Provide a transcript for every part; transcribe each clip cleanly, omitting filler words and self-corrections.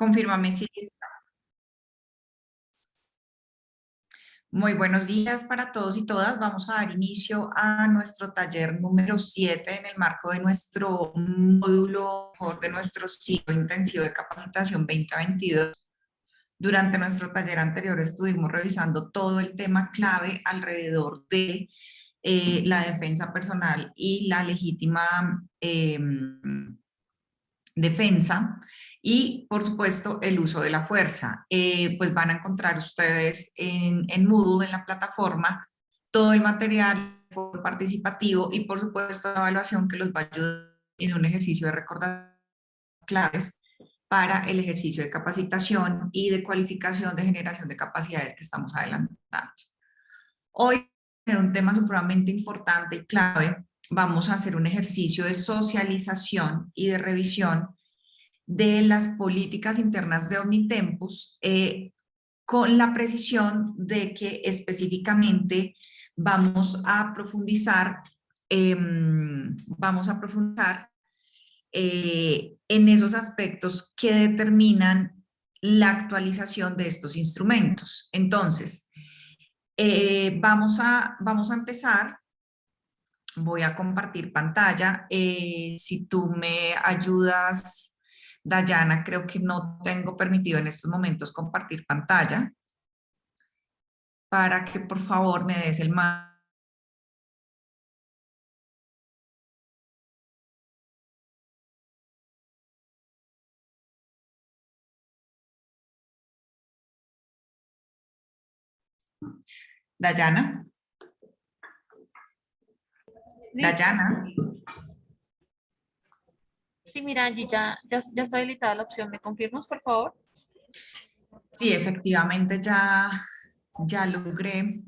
Confírmame si está. Muy buenos días para todos y todas. Vamos a dar inicio a nuestro taller número 7 en el marco de nuestro módulo de nuestro ciclo intensivo de capacitación 2022. Durante nuestro taller anterior estuvimos revisando todo el tema clave alrededor de la defensa personal y la legítima defensa y, por supuesto, el uso de la fuerza. Pues van a encontrar ustedes en Moodle, en la plataforma, todo el material participativo y, por supuesto, la evaluación que los va a ayudar en un ejercicio de recordar claves para el ejercicio de capacitación y de cualificación de generación de capacidades que estamos adelantando. Hoy, en un tema supremamente importante y clave, vamos a hacer un ejercicio de socialización y de revisión de las políticas internas de Omnitempus, con la precisión de que específicamente vamos a profundizar, en esos aspectos que determinan la actualización de estos instrumentos. Entonces, vamos a empezar. Voy a compartir pantalla. Si tú me ayudas, Dayana, creo que no tengo permitido en estos momentos compartir pantalla, para que por favor me des el más. Dayana. Listo. Dayana. Sí, mira, Angie, ya está habilitada la opción. ¿Me confirmas, por favor? Sí, efectivamente ya logré.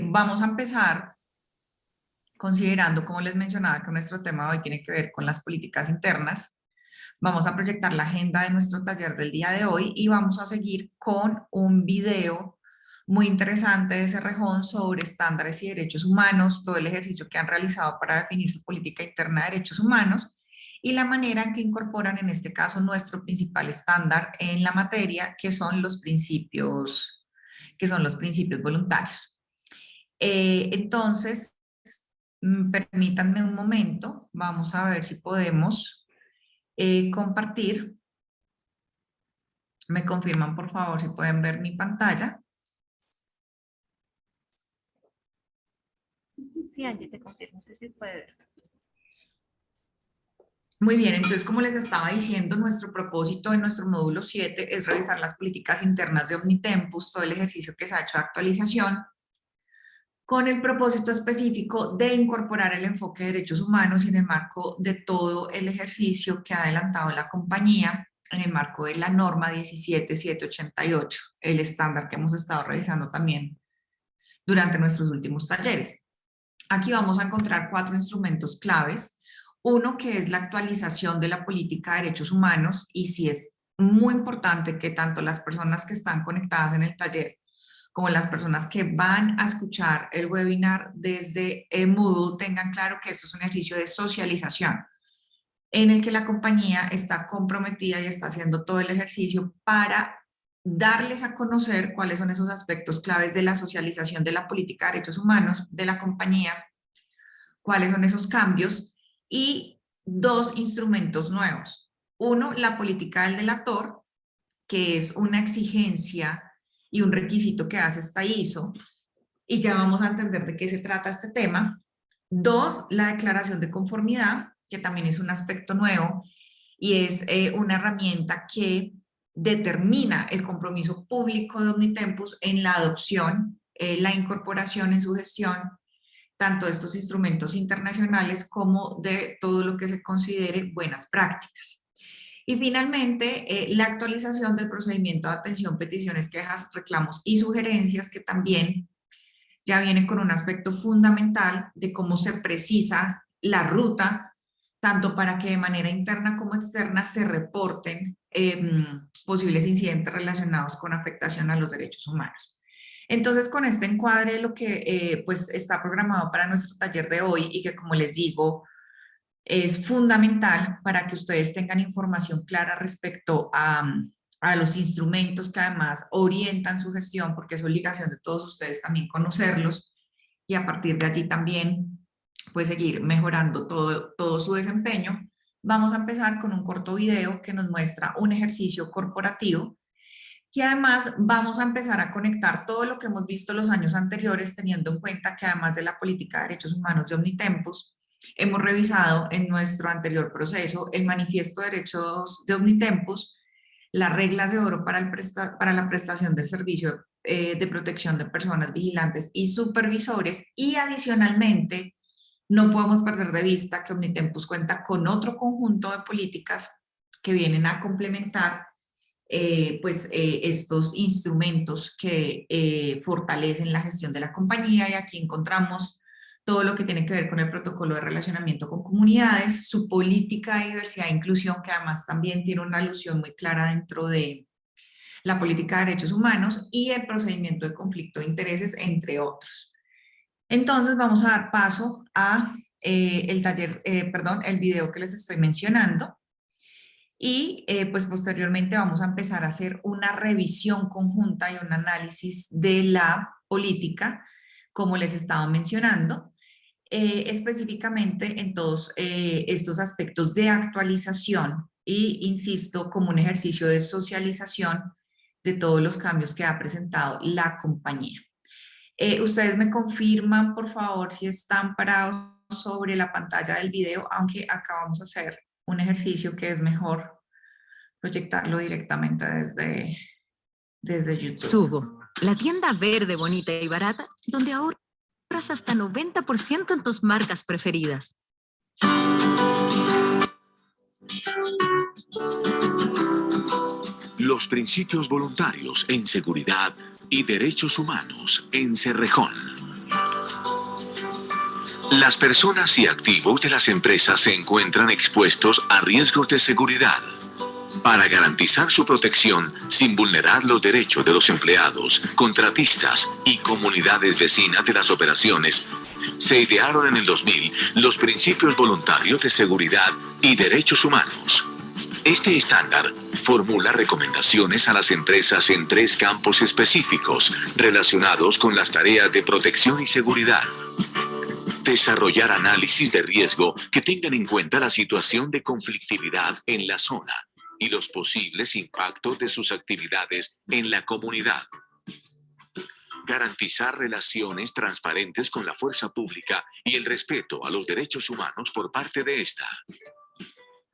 Vamos a empezar considerando, como les mencionaba, que nuestro tema de hoy tiene que ver con las políticas internas. Vamos a proyectar la agenda de nuestro taller del día de hoy y vamos a seguir con un video muy interesante de Cerrejón sobre estándares y derechos humanos, todo el ejercicio que han realizado para definir su política interna de derechos humanos y la manera en que incorporan en este caso nuestro principal estándar en la materia, que son los principios voluntarios. Entonces, permítanme un momento, vamos a ver si podemos compartir. Me confirman, por favor, si pueden ver mi pantalla. Sí, Angie, te confirmo. Sí, sí, puede ver. Muy bien, entonces, como les estaba diciendo, nuestro propósito en nuestro módulo 7 es revisar las políticas internas de Omnitempus, todo el ejercicio que se ha hecho de actualización, con el propósito específico de incorporar el enfoque de derechos humanos en el marco de todo el ejercicio que ha adelantado la compañía en el marco de la norma 17788, el estándar que hemos estado revisando también durante nuestros últimos talleres. Aquí vamos a encontrar 4 instrumentos claves. Uno que es la actualización de la política de derechos humanos, y sí es muy importante que tanto las personas que están conectadas en el taller como las personas que van a escuchar el webinar desde Moodle tengan claro que esto es un ejercicio de socialización en el que la compañía está comprometida y está haciendo todo el ejercicio para darles a conocer cuáles son esos aspectos claves de la socialización de la política de derechos humanos de la compañía, cuáles son esos cambios y 2 instrumentos nuevos. Uno, la política del delator, que es una exigencia y un requisito que hace esta ISO, y ya vamos a entender de qué se trata este tema. 2, la declaración de conformidad, que también es un aspecto nuevo y es una herramienta que determina el compromiso público de Omnitempus en la adopción, la incorporación en su gestión, tanto de estos instrumentos internacionales como de todo lo que se considere buenas prácticas. Y finalmente, la actualización del procedimiento de atención, peticiones, quejas, reclamos y sugerencias, que también ya viene con un aspecto fundamental de cómo se precisa la ruta, tanto para que de manera interna como externa se reporten posibles incidentes relacionados con afectación a los derechos humanos. Entonces, con este encuadre, lo que pues está programado para nuestro taller de hoy y que, como les digo, es fundamental para que ustedes tengan información clara respecto a los instrumentos que además orientan su gestión, porque es obligación de todos ustedes también conocerlos y a partir de allí también pues seguir mejorando todo su desempeño. Vamos a empezar con un corto video que nos muestra un ejercicio corporativo y además vamos a empezar a conectar todo lo que hemos visto los años anteriores, teniendo en cuenta que además de la política de derechos humanos de Omnitempus, hemos revisado en nuestro anterior proceso el manifiesto de derechos de Omnitempus, las reglas de oro para la prestación del servicio de protección de personas vigilantes y supervisores, y adicionalmente no podemos perder de vista que Omnitempus cuenta con otro conjunto de políticas que vienen a complementar estos instrumentos que fortalecen la gestión de la compañía, y aquí encontramos todo lo que tiene que ver con el protocolo de relacionamiento con comunidades, su política de diversidad e inclusión, que además también tiene una alusión muy clara dentro de la política de derechos humanos, y el procedimiento de conflicto de intereses, entre otros. Entonces vamos a dar paso a el video que les estoy mencionando. Y pues posteriormente vamos a empezar a hacer una revisión conjunta y un análisis de la política, como les estaba mencionando, específicamente en todos estos aspectos de actualización y, insisto, como un ejercicio de socialización de todos los cambios que ha presentado la compañía. Ustedes me confirman, por favor, si están parados sobre la pantalla del video, aunque acá vamos a hacer un ejercicio que es mejor proyectarlo directamente desde YouTube. Sugo, la tienda verde, bonita y barata, donde ahorras hasta 90% en tus marcas preferidas. Los principios voluntarios en seguridad y derechos humanos en Cerrejón. Las personas y activos de las empresas se encuentran expuestos a riesgos de seguridad. Para garantizar su protección sin vulnerar los derechos de los empleados, contratistas y comunidades vecinas de las operaciones, se idearon en el 2000 los principios voluntarios de seguridad y derechos humanos. Este estándar formula recomendaciones a las empresas en 3 campos específicos relacionados con las tareas de protección y seguridad. Desarrollar análisis de riesgo que tengan en cuenta la situación de conflictividad en la zona y los posibles impactos de sus actividades en la comunidad. Garantizar relaciones transparentes con la fuerza pública y el respeto a los derechos humanos por parte de esta.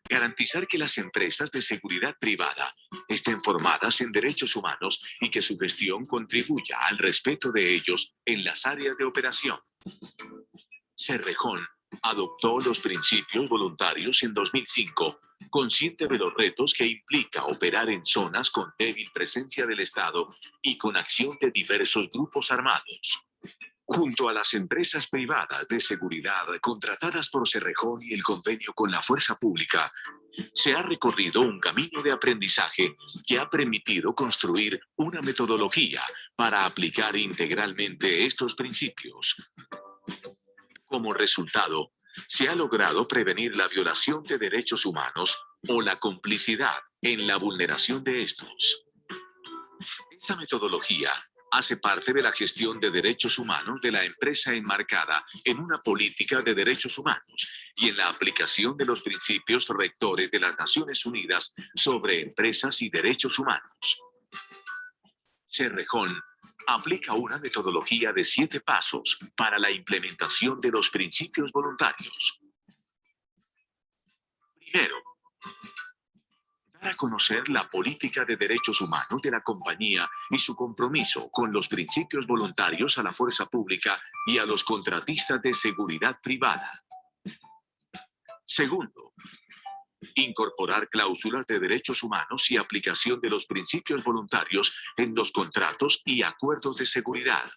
Garantizar que las empresas de seguridad privada estén formadas en derechos humanos y que su gestión contribuya al respeto de ellos en las áreas de operación. Cerrejón adoptó los principios voluntarios en 2005, consciente de los retos que implica operar en zonas con débil presencia del Estado y con acción de diversos grupos armados. Junto a las empresas privadas de seguridad contratadas por Cerrejón y el convenio con la fuerza pública, se ha recorrido un camino de aprendizaje que ha permitido construir una metodología para aplicar integralmente estos principios. Como resultado, se ha logrado prevenir la violación de derechos humanos o la complicidad en la vulneración de estos. Esta metodología hace parte de la gestión de derechos humanos de la empresa enmarcada en una política de derechos humanos y en la aplicación de los principios rectores de las Naciones Unidas sobre empresas y derechos humanos. Cerrejón aplica una metodología de 7 pasos para la implementación de los principios voluntarios. Primero, dar a conocer la política de derechos humanos de la compañía y su compromiso con los principios voluntarios a la fuerza pública y a los contratistas de seguridad privada. Segundo, incorporar cláusulas de derechos humanos y aplicación de los principios voluntarios en los contratos y acuerdos de seguridad.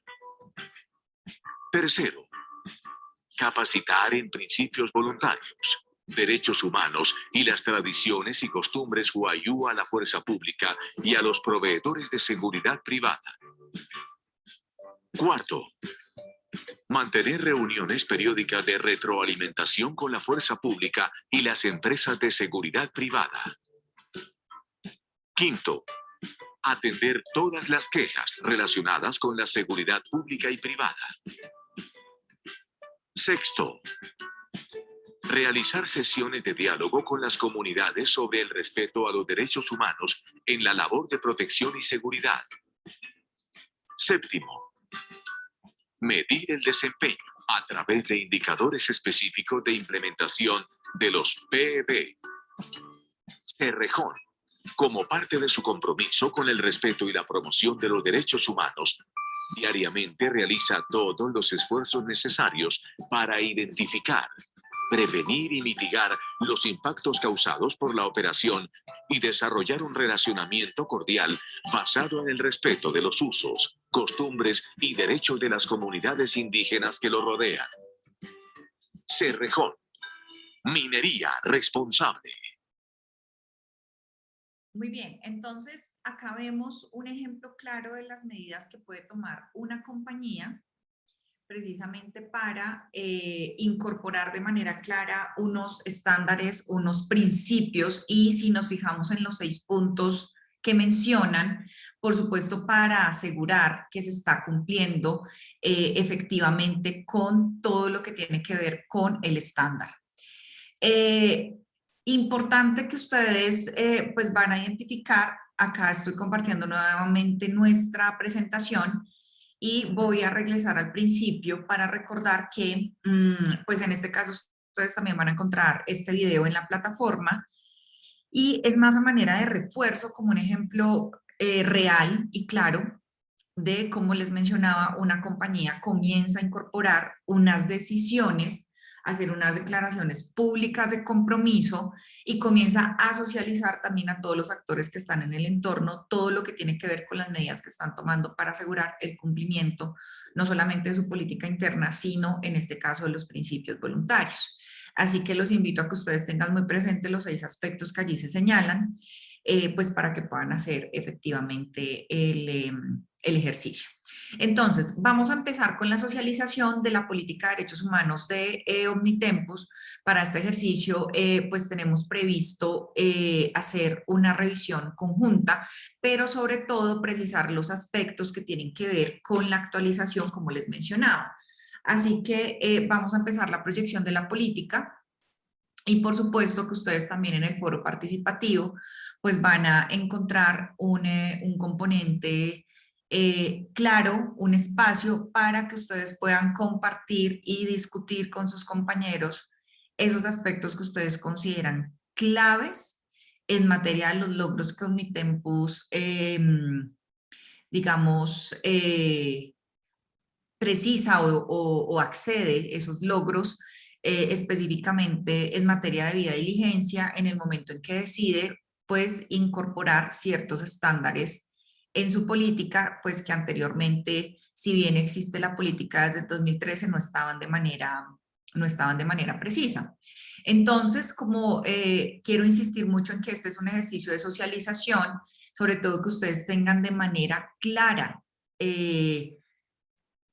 Tercero, capacitar en principios voluntarios, derechos humanos y las tradiciones y costumbres wayuu a la fuerza pública y a los proveedores de seguridad privada. Cuarto, Mantener reuniones periódicas de retroalimentación con la fuerza pública y las empresas de seguridad privada. Quinto, atender todas las quejas relacionadas con la seguridad pública y privada. Sexto, realizar sesiones de diálogo con las comunidades sobre el respeto a los derechos humanos en la labor de protección y seguridad. Séptimo, medir el desempeño a través de indicadores específicos de implementación de los PEB. Cerrejón, como parte de su compromiso con el respeto y la promoción de los derechos humanos, diariamente realiza todos los esfuerzos necesarios para identificar, prevenir y mitigar los impactos causados por la operación y desarrollar un relacionamiento cordial basado en el respeto de los usos, costumbres y derechos de las comunidades indígenas que lo rodean. Cerrejón, minería responsable. Muy bien, entonces acá vemos un ejemplo claro de las medidas que puede tomar una compañía precisamente para incorporar de manera clara unos estándares, unos principios, y si nos fijamos en los 6 puntos que mencionan, por supuesto para asegurar que se está cumpliendo efectivamente con todo lo que tiene que ver con el estándar. Importante que ustedes pues van a identificar, acá estoy compartiendo nuevamente nuestra presentación y voy a regresar al principio para recordar que pues en este caso ustedes también van a encontrar este video en la plataforma y es más a manera de refuerzo como un ejemplo real y claro de cómo les mencionaba, una compañía comienza a incorporar unas decisiones, hacer unas declaraciones públicas de compromiso y comienza a socializar también a todos los actores que están en el entorno todo lo que tiene que ver con las medidas que están tomando para asegurar el cumplimiento no solamente de su política interna, sino en este caso de los principios voluntarios. Así que los invito a que ustedes tengan muy presentes los 6 aspectos que allí se señalan, pues para que puedan hacer efectivamente el ejercicio. Entonces, vamos a empezar con la socialización de la política de derechos humanos de Omnitempus. Para este ejercicio, pues tenemos previsto hacer una revisión conjunta, pero sobre todo precisar los aspectos que tienen que ver con la actualización, como les mencionaba. Así que vamos a empezar la proyección de la política. Y por supuesto que ustedes también en el foro participativo pues van a encontrar un componente claro, un espacio para que ustedes puedan compartir y discutir con sus compañeros esos aspectos que ustedes consideran claves en materia de los logros que Omnitempus, digamos, precisa o accede esos logros específicamente en materia de debida diligencia en el momento en que decide pues incorporar ciertos estándares en su política, pues que anteriormente, si bien existe la política desde el 2013, no estaban de manera precisa. Entonces, como quiero insistir mucho en que este es un ejercicio de socialización, sobre todo que ustedes tengan de manera clara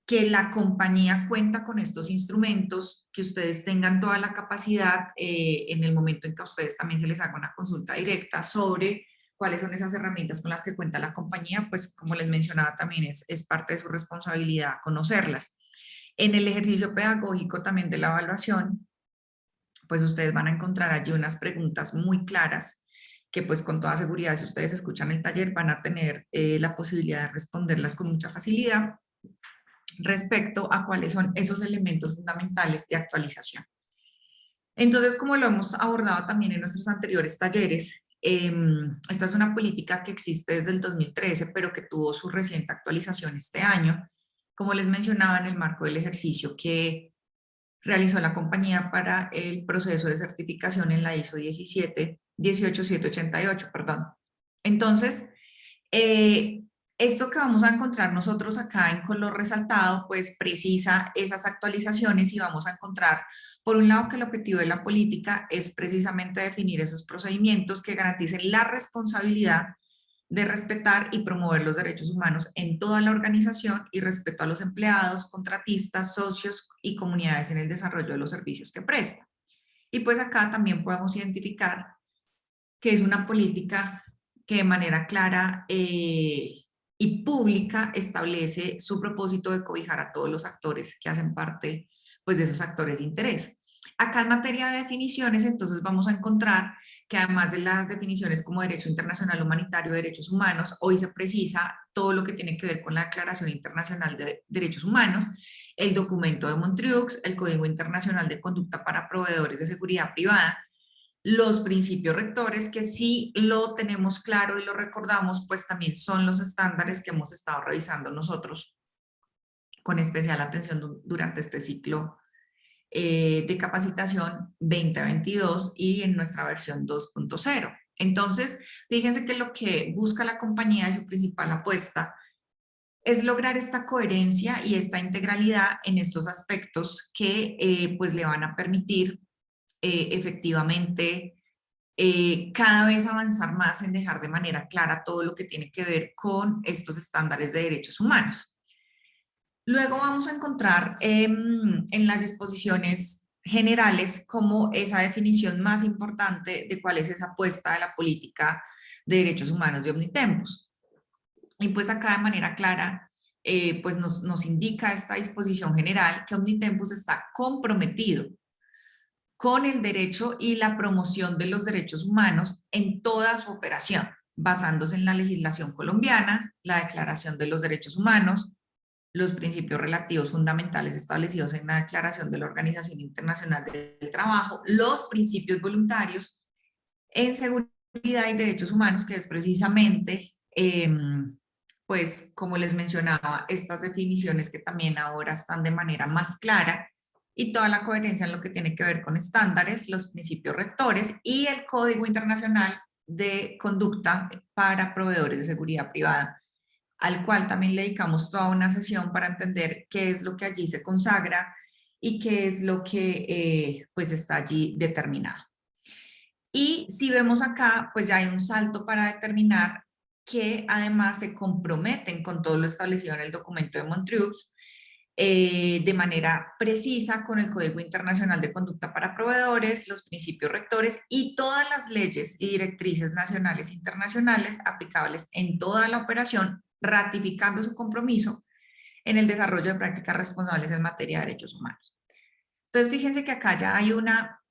que la compañía cuenta con estos instrumentos, que ustedes tengan toda la capacidad en el momento en que a ustedes también se les haga una consulta directa sobre cuáles son esas herramientas con las que cuenta la compañía, pues como les mencionaba también es parte de su responsabilidad conocerlas. En el ejercicio pedagógico también de la evaluación, pues ustedes van a encontrar allí unas preguntas muy claras que pues con toda seguridad si ustedes escuchan el taller van a tener la posibilidad de responderlas con mucha facilidad respecto a cuáles son esos elementos fundamentales de actualización. Entonces, como lo hemos abordado también en nuestros anteriores talleres, esta es una política que existe desde el 2013, pero que tuvo su reciente actualización este año, como les mencionaba en el marco del ejercicio que realizó la compañía para el proceso de certificación en la ISO 18788. Entonces, esto que vamos a encontrar nosotros acá en color resaltado, pues precisa esas actualizaciones y vamos a encontrar, por un lado, que el objetivo de la política es precisamente definir esos procedimientos que garanticen la responsabilidad de respetar y promover los derechos humanos en toda la organización y respeto a los empleados, contratistas, socios y comunidades en el desarrollo de los servicios que presta. Y pues acá también podemos identificar que es una política que de manera clara y pública establece su propósito de cobijar a todos los actores que hacen parte pues, de esos actores de interés. Acá en materia de definiciones, entonces vamos a encontrar que además de las definiciones como derecho internacional humanitario, derechos humanos, hoy se precisa todo lo que tiene que ver con la Declaración Internacional de Derechos Humanos, el documento de Montreux, el Código Internacional de Conducta para Proveedores de Seguridad Privada, los principios rectores, que sí lo tenemos claro y lo recordamos, pues también son los estándares que hemos estado revisando nosotros con especial atención durante este ciclo de capacitación 2022 y en nuestra versión 2.0. Entonces, fíjense que lo que busca la compañía y su principal apuesta es lograr esta coherencia y esta integralidad en estos aspectos que pues le van a permitir efectivamente cada vez avanzar más en dejar de manera clara todo lo que tiene que ver con estos estándares de derechos humanos. Luego vamos a encontrar en las disposiciones generales como esa definición más importante de cuál es esa apuesta de la política de derechos humanos de Omnitempus. Y pues acá de manera clara pues nos indica esta disposición general que Omnitempus está comprometido con el derecho y la promoción de los derechos humanos en toda su operación, basándose en la legislación colombiana, la Declaración de los Derechos Humanos, los principios relativos fundamentales establecidos en la Declaración de la Organización Internacional del Trabajo, los principios voluntarios en seguridad y derechos humanos, que es precisamente, pues como les mencionaba, estas definiciones que también ahora están de manera más clara, y toda la coherencia en lo que tiene que ver con estándares, los principios rectores y el Código Internacional de Conducta para Proveedores de Seguridad Privada, al cual también le dedicamos toda una sesión para entender qué es lo que allí se consagra y qué es lo que pues está allí determinado. Y si vemos acá, pues ya hay un salto para determinar que además se comprometen con todo lo establecido en el documento de Montreux, de manera precisa con el Código Internacional de Conducta para Proveedores, los principios rectores y todas las leyes y directrices nacionales e internacionales aplicables en toda la operación, ratificando su compromiso en el desarrollo de prácticas responsables en materia de derechos humanos. Entonces, fíjense que acá ya hay una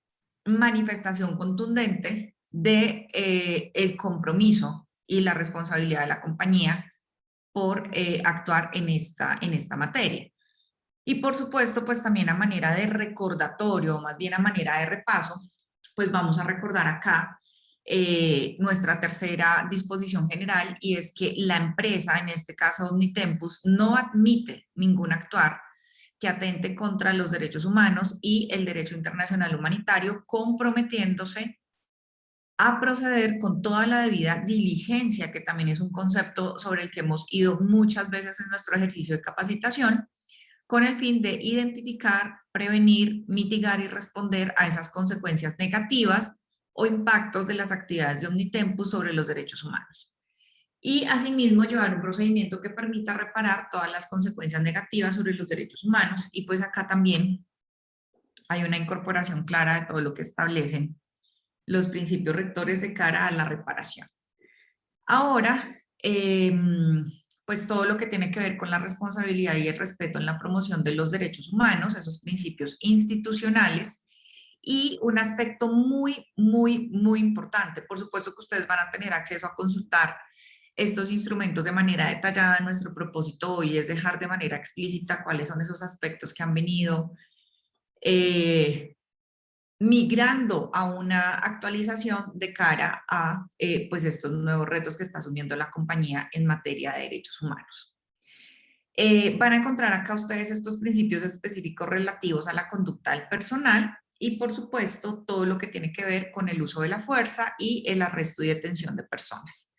manifestación contundente de el compromiso y la responsabilidad de la compañía por actuar en esta materia. Y por supuesto, pues también a manera de recordatorio, o más bien a manera de repaso, pues vamos a recordar acá nuestra tercera disposición general, y es que la empresa, en este caso Omnitempus, no admite ningún actuar que atente contra los derechos humanos y el derecho internacional humanitario, comprometiéndose a proceder con toda la debida diligencia, que también es un concepto sobre el que hemos ido muchas veces en nuestro ejercicio de capacitación, con el fin de identificar, prevenir, mitigar y responder a esas consecuencias negativas o impactos de las actividades de Omnitempus sobre los derechos humanos. Y asimismo llevar un procedimiento que permita reparar todas las consecuencias negativas sobre los derechos humanos. Y pues acá también hay una incorporación clara de todo lo que establecen los principios rectores de cara a la reparación. Ahora, pues todo lo que tiene que ver con la responsabilidad y el respeto en la promoción de los derechos humanos, esos principios institucionales, y un aspecto muy importante. Por supuesto que ustedes van a tener acceso a consultar estos instrumentos de manera detallada. Nuestro propósito hoy es dejar de manera explícita cuáles son esos aspectos que han venido migrando a una actualización de cara a pues estos nuevos retos que está asumiendo la compañía en materia de derechos humanos. Van a encontrar acá ustedes estos principios específicos relativos a la conducta del personal y por supuesto todo lo que tiene que ver con el uso de la fuerza y el arresto y detención de personas.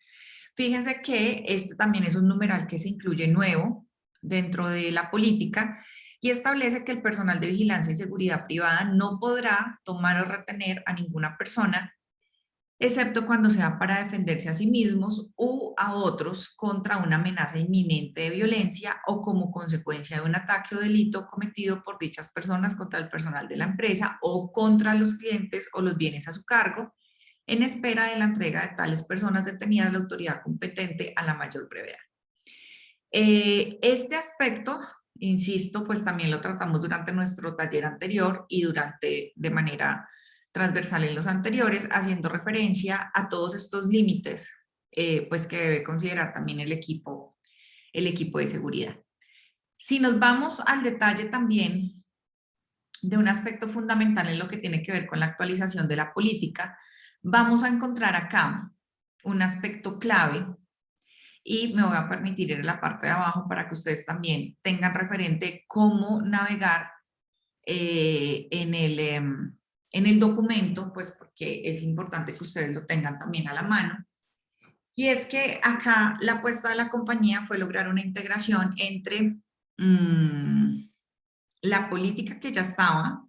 Fíjense que este también es un numeral que se incluye nuevo dentro de la política y establece que el personal de vigilancia y seguridad privada no podrá tomar o retener a ninguna persona excepto cuando sea para defenderse a sí mismos u a otros contra una amenaza inminente de violencia o como consecuencia de un ataque o delito cometido por dichas personas contra el personal de la empresa o contra los clientes o los bienes a su cargo, en espera de la entrega de tales personas detenidas a la autoridad competente a la mayor brevedad. Este aspecto, insisto, pues también lo tratamos durante nuestro taller anterior y de manera transversal en los anteriores, haciendo referencia a todos estos límites pues que debe considerar también el equipo de seguridad. Si nos vamos al detalle también de un aspecto fundamental en lo que tiene que ver con la actualización de la política, vamos a encontrar acá un aspecto clave y me voy a permitir ir en la parte de abajo para que ustedes también tengan referente cómo navegar en el documento, pues porque es importante que ustedes lo tengan también a la mano. Y es que acá la apuesta de la compañía fue lograr una integración entre la política que ya estaba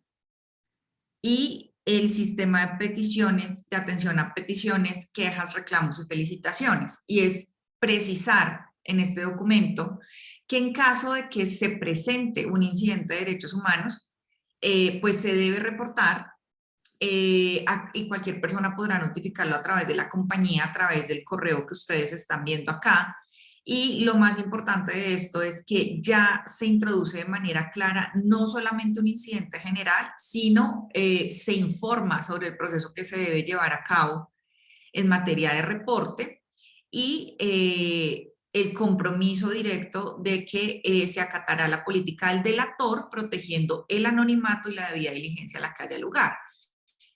y el sistema de peticiones, de atención a peticiones, quejas, reclamos y felicitaciones. Y es precisar en este documento que en caso de que se presente un incidente de derechos humanos, pues se debe reportar y cualquier persona podrá notificarlo a través de la compañía, a través del correo que ustedes están viendo acá. Y lo más importante de esto es que ya se introduce de manera clara no solamente un incidente general, sino se informa sobre el proceso que se debe llevar a cabo en materia de reporte y el compromiso directo de que se acatará la política del delator, protegiendo el anonimato y la debida diligencia a la que haya lugar.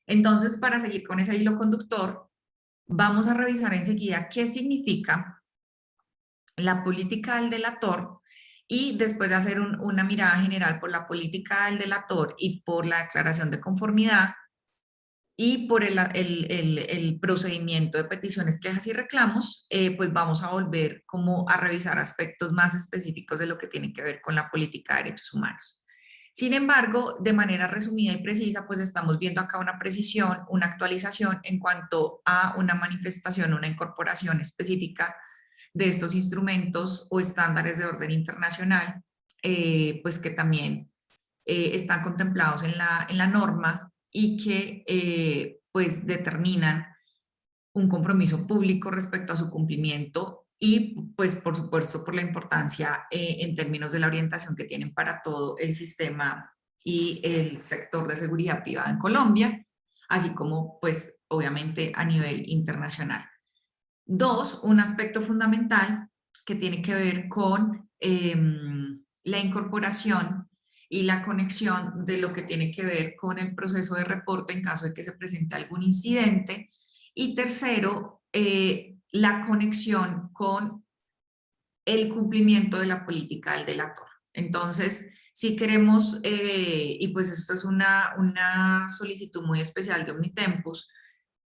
Entonces, para seguir con ese hilo conductor, vamos a revisar enseguida qué significa la política del delator y después de hacer una mirada general por la política del delator y por la declaración de conformidad y por el procedimiento de peticiones, quejas y reclamos, pues vamos a volver como a revisar aspectos más específicos de lo que tiene que ver con la política de derechos humanos. Sin embargo, de manera resumida y precisa, pues estamos viendo acá una precisión, una actualización en cuanto a una manifestación, una incorporación específica de estos instrumentos o estándares de orden internacional, pues que también están contemplados en la norma y que pues determinan un compromiso público respecto a su cumplimiento y pues por supuesto por la importancia en términos de la orientación que tienen para todo el sistema y el sector de seguridad privada en Colombia, así como pues obviamente a nivel internacional. Dos, un aspecto fundamental que tiene que ver con la incorporación y la conexión de lo que tiene que ver con el proceso de reporte en caso de que se presente algún incidente. Y tercero, la conexión con el cumplimiento de la política del delator. Entonces, si queremos, y pues esto es una solicitud muy especial de Omnitempus,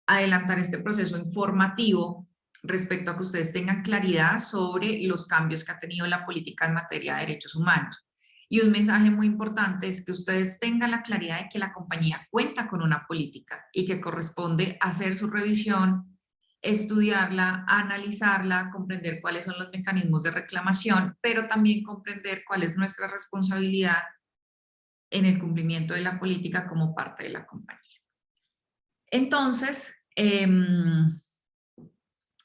adelantar este proceso informativo respecto a que ustedes tengan claridad sobre los cambios que ha tenido la política en materia de derechos humanos. Y un mensaje muy importante es que ustedes tengan la claridad de que la compañía cuenta con una política y que corresponde hacer su revisión, estudiarla, analizarla, comprender cuáles son los mecanismos de reclamación, pero también comprender cuál es nuestra responsabilidad en el cumplimiento de la política como parte de la compañía. Entonces,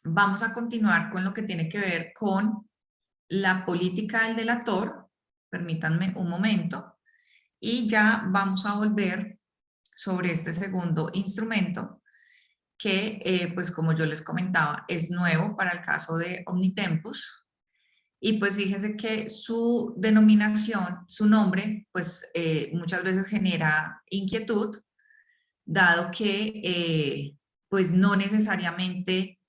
vamos a continuar con lo que tiene que ver con la política del delator. Permítanme un momento. Y ya vamos a volver sobre este segundo instrumento que, pues como yo les comentaba, es nuevo para el caso de Omnitempus. Y pues fíjense que su denominación, su nombre, pues muchas veces genera inquietud, dado que pues no necesariamente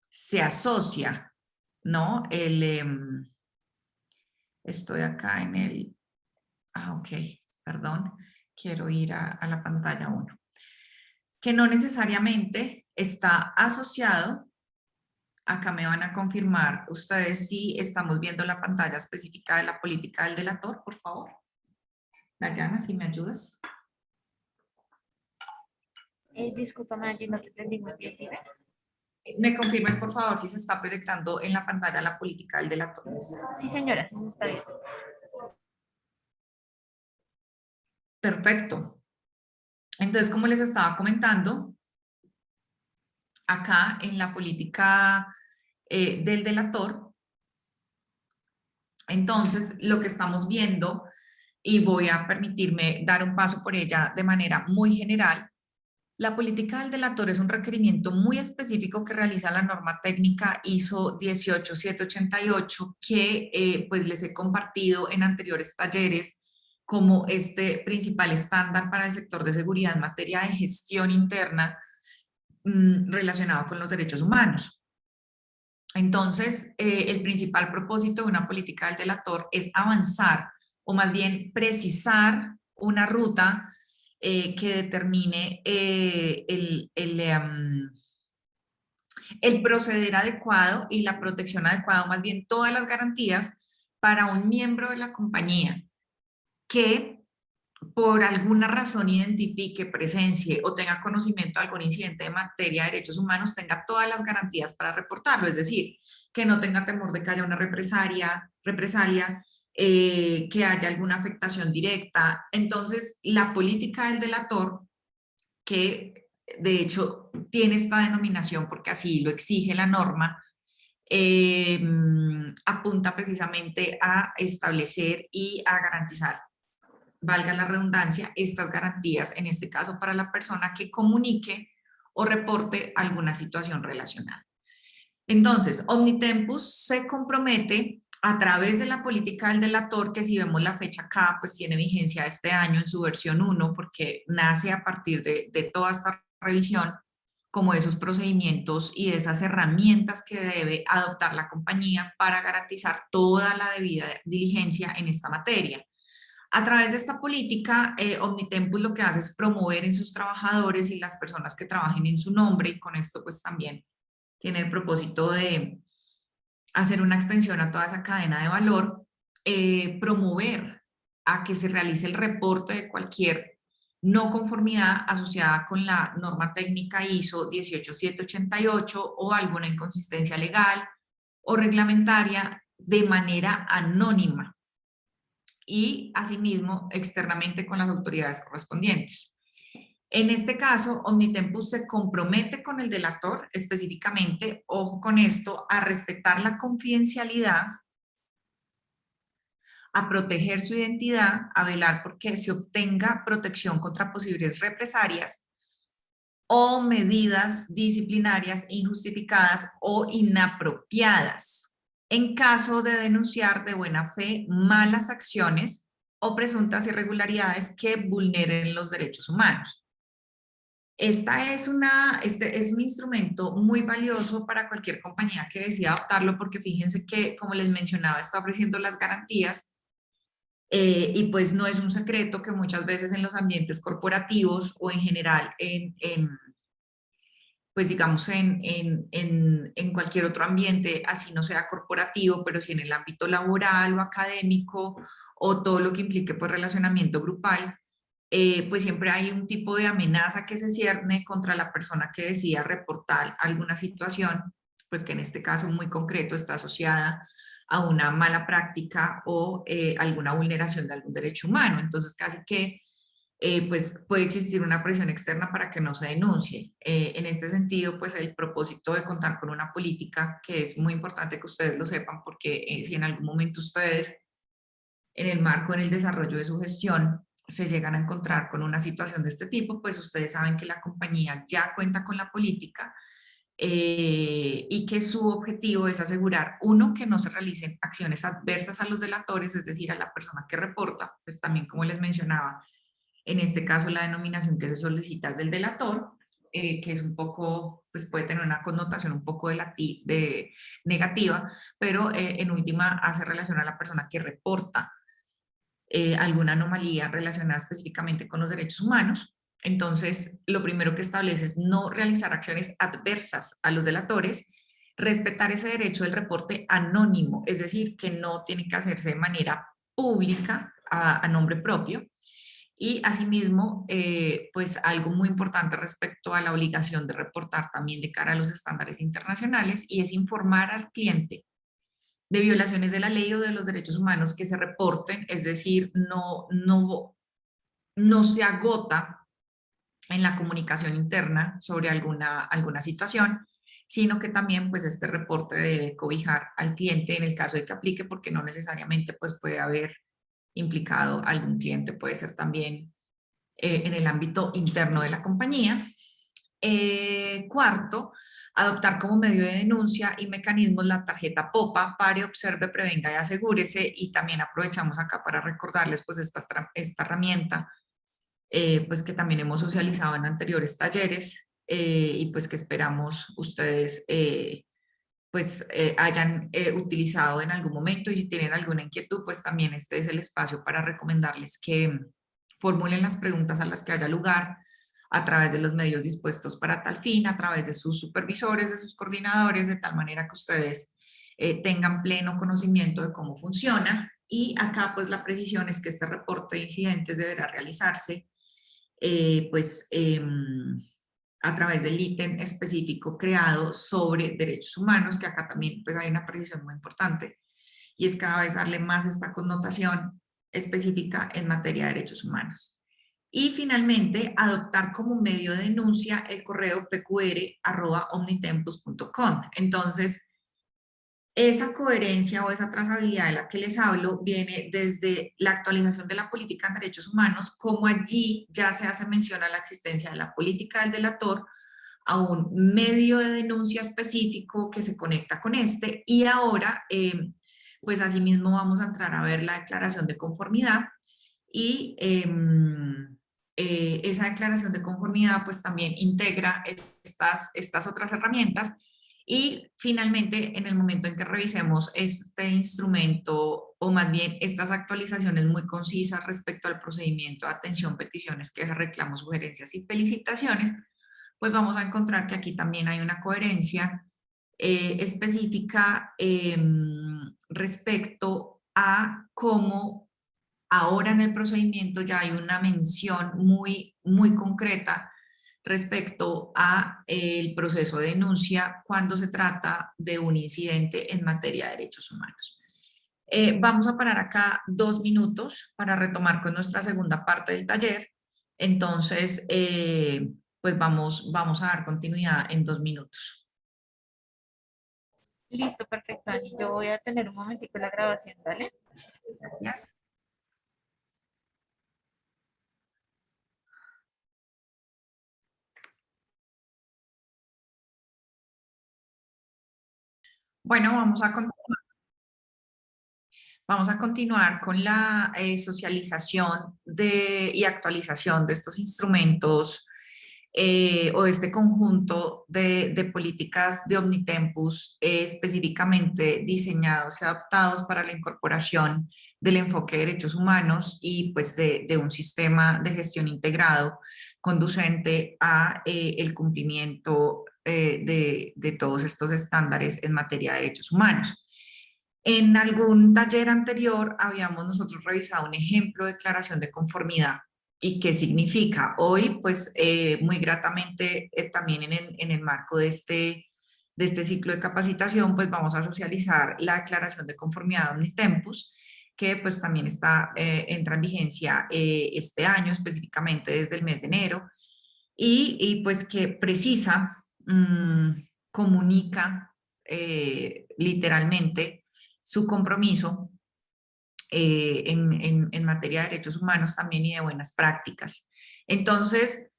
se asocia, ¿no? Estoy acá en el... ok, perdón, quiero ir a la pantalla 1. Que no necesariamente está asociado, acá me van a confirmar ustedes si estamos viendo la pantalla específica de la política del delator, por favor. Dayana, si me ayudas. Discúlpame, Angie, no te entendí muy bien, dime. ¿Me confirmes, por favor, si se está proyectando en la pantalla la política del delator? Sí, señora, sí se está bien. Perfecto. Entonces, como les estaba comentando, acá en la política del delator, entonces lo que estamos viendo, y voy a permitirme dar un paso por ella de manera muy general, la política del delator es un requerimiento muy específico que realiza la norma técnica ISO 18788 que pues les he compartido en anteriores talleres como este principal estándar para el sector de seguridad en materia de gestión interna relacionado con los derechos humanos. Entonces, el principal propósito de una política del delator es avanzar o más bien precisar una ruta que determine el proceder adecuado y la protección adecuada, o más bien todas las garantías para un miembro de la compañía que por alguna razón identifique, presencie o tenga conocimiento de algún incidente de materia de derechos humanos, tenga todas las garantías para reportarlo, es decir, que no tenga temor de que haya una represalia, que haya alguna afectación directa. Entonces, la política del delator, que de hecho tiene esta denominación porque así lo exige la norma, apunta precisamente a establecer y a garantizar, valga la redundancia, estas garantías, en este caso para la persona que comunique o reporte alguna situación relacionada. Entonces, Omnitempus se compromete a través de la política del delator, que si vemos la fecha acá, pues tiene vigencia este año en su versión 1, porque nace a partir de toda esta revisión, como de esos procedimientos y de esas herramientas que debe adoptar la compañía para garantizar toda la debida diligencia en esta materia. A través de esta política, Omnitempus lo que hace es promover en sus trabajadores y las personas que trabajen en su nombre, y con esto pues también tiene el propósito de hacer una extensión a toda esa cadena de valor, promover a que se realice el reporte de cualquier no conformidad asociada con la norma técnica ISO 18788 o alguna inconsistencia legal o reglamentaria de manera anónima y asimismo externamente con las autoridades correspondientes. En este caso, Omnitempus se compromete con el delator específicamente, ojo con esto, a respetar la confidencialidad, a proteger su identidad, a velar porque se obtenga protección contra posibles represalias o medidas disciplinarias injustificadas o inapropiadas en caso de denunciar de buena fe malas acciones o presuntas irregularidades que vulneren los derechos humanos. Este es un instrumento muy valioso para cualquier compañía que decida adoptarlo, porque fíjense que, como les mencionaba, está ofreciendo las garantías y pues no es un secreto que muchas veces en los ambientes corporativos o en general pues digamos en cualquier otro ambiente, así no sea corporativo, pero sí en el ámbito laboral o académico o todo lo que implique pues relacionamiento grupal, pues siempre hay un tipo de amenaza que se cierne contra la persona que decida reportar alguna situación, pues que en este caso muy concreto está asociada a una mala práctica o alguna vulneración de algún derecho humano. Entonces casi que pues puede existir una presión externa para que no se denuncie. En este sentido, pues el propósito de contar con una política, que es muy importante que ustedes lo sepan, porque si en algún momento ustedes, en el marco, en el desarrollo de su gestión, se llegan a encontrar con una situación de este tipo, pues ustedes saben que la compañía ya cuenta con la política y que su objetivo es asegurar, uno, que no se realicen acciones adversas a los delatores, es decir, a la persona que reporta, pues también como les mencionaba, en este caso la denominación que se solicita es del delator, que es un poco, pues puede tener una connotación un poco de negativa, pero en última hace relación a la persona que reporta alguna anomalía relacionada específicamente con los derechos humanos. Entonces, lo primero que establece es no realizar acciones adversas a los delatores, respetar ese derecho del reporte anónimo, es decir, que no tiene que hacerse de manera pública a nombre propio, Y asimismo, pues algo muy importante respecto a la obligación de reportar también de cara a los estándares internacionales, y es informar al cliente de violaciones de la ley o de los derechos humanos que se reporten, es decir, no se agota en la comunicación interna sobre alguna situación, sino que también pues este reporte debe cobijar al cliente en el caso de que aplique, porque no necesariamente pues puede haber implicado algún cliente, puede ser también en el ámbito interno de la compañía. Cuarto, adoptar como medio de denuncia y mecanismos la tarjeta POPA, pare, observe, prevenga y asegúrese, y también aprovechamos acá para recordarles pues esta herramienta pues que también hemos socializado en anteriores talleres y pues que esperamos ustedes pues hayan utilizado en algún momento, y si tienen alguna inquietud pues también este es el espacio para recomendarles que formulen las preguntas a las que haya lugar a través de los medios dispuestos para tal fin, a través de sus supervisores, de sus coordinadores, de tal manera que ustedes tengan pleno conocimiento de cómo funciona. Y acá pues la precisión es que este reporte de incidentes deberá realizarse a través del ítem específico creado sobre derechos humanos, que acá también pues hay una precisión muy importante, y es cada vez darle más esta connotación específica en materia de derechos humanos. Y finalmente, adoptar como medio de denuncia el correo pqr@omnitempus.com. Entonces, esa coherencia o esa trazabilidad de la que les hablo viene desde la actualización de la política en derechos humanos, como allí ya se hace mención a la existencia de la política del delator, a un medio de denuncia específico que se conecta con este, y ahora pues asimismo vamos a entrar a ver la declaración de conformidad, y esa declaración de conformidad pues también integra estas otras herramientas. Y finalmente, en el momento en que revisemos este instrumento, o más bien estas actualizaciones muy concisas respecto al procedimiento de atención, peticiones, quejas, reclamos, sugerencias y felicitaciones, pues vamos a encontrar que aquí también hay una coherencia específica respecto a cómo ahora en el procedimiento ya hay una mención muy, muy concreta respecto a el proceso de denuncia cuando se trata de un incidente en materia de derechos humanos. Vamos a parar acá 2 minutos para retomar con nuestra segunda parte del taller. Entonces, pues vamos a dar continuidad en 2 minutos. Listo, perfecto, Angie. Yo voy a tener un momentico la grabación, ¿vale? Gracias. Bueno, vamos a continuar con la socialización y actualización de estos instrumentos o de este conjunto de políticas de Omnitempus específicamente diseñados y adaptados para la incorporación del enfoque de derechos humanos y pues de un sistema de gestión integrado conducente a el cumplimiento de todos estos estándares en materia de derechos humanos. En algún taller anterior habíamos nosotros revisado un ejemplo de declaración de conformidad y qué significa. Hoy, pues muy gratamente también en el marco de este ciclo de capacitación, pues vamos a socializar la declaración de conformidad de Omnitempus, que pues también entra en vigencia este año, específicamente desde el mes de enero, y pues que precisa, comunica literalmente su compromiso en materia de derechos humanos también y de buenas prácticas. Entonces,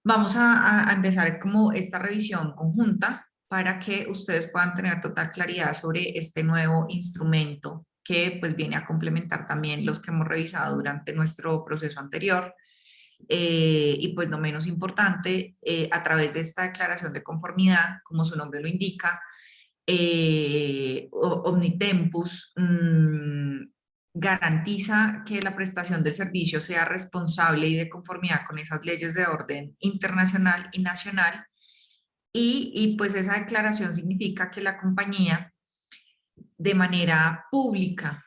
vamos a empezar como esta revisión conjunta para que ustedes puedan tener total claridad sobre este nuevo instrumento que pues viene a complementar también los que hemos revisado durante nuestro proceso anterior. Y pues no menos importante, a través de esta declaración de conformidad, como su nombre lo indica, Omnitempus garantiza que la prestación del servicio sea responsable y de conformidad con esas leyes de orden internacional y nacional, y pues esa declaración significa que la compañía de manera pública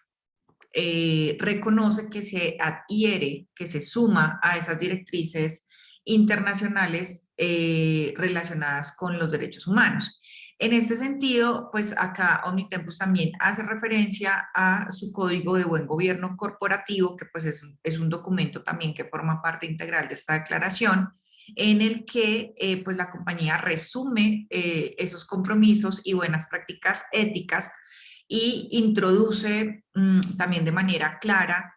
reconoce que se adhiere, que se suma a esas directrices internacionales relacionadas con los derechos humanos. En este sentido, pues acá Omnitempus también hace referencia a su código de buen gobierno corporativo, que pues es un documento también que forma parte integral de esta declaración, en el que pues la compañía resume esos compromisos y buenas prácticas éticas y introduce también de manera clara